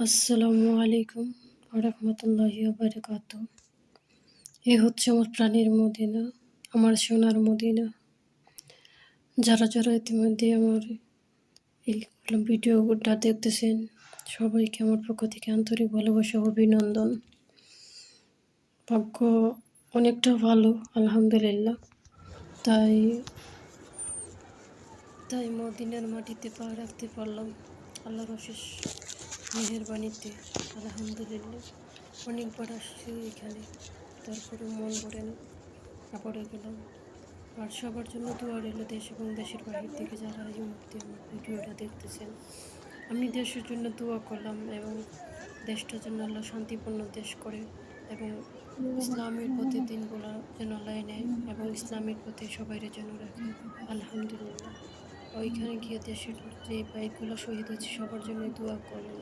আসসালামু আলাইকুম রাহমাতুল্লাহি ওয়া বারাকাতুহু। এ হচ্ছে আমার প্রাণের মদিনা, আমার সোনার মদিনা। যারা ইতিমধ্যে আমার এই ভিডিওটা দেখতেছেন, সবাইকে আমার পক্ষ থেকে আন্তরিক ভালোবাসা ও অভিনন্দন। ভাগ্য অনেকটা ভালো, আলহামদুলিল্লাহ। তাই তাই মদিনার মাটিতে পা রাখতে পারলাম আল্লাহর অশেষ মেহেরবানিতে, আলহামদুলিল্লাহ। অনেকবার আসছি এখানে, তারপরেও মন ভরে না, আবারও গেলাম। আর সবার জন্য দোয়া রইল, দেশ এবং দেশের বাহির থেকে যারা এই মুহূর্তে আমার ভিডিওটা দেখতেছেন। আমি দেশের জন্য দোয়া করলাম এবং দেশটার জন্য আল্লাহ শান্তিপূর্ণ দেশ করে এবং ইসলামের পথে দিনগুলো যেন আল্লাহ নেয় এবং ইসলামের পথে সবাই যেন রাখে, আলহামদুলিল্লাহ। ওইখানে গিয়ে দেশের যে ভাইগুলো শহীদ হয়েছে সবার জন্য দোয়া করলাম।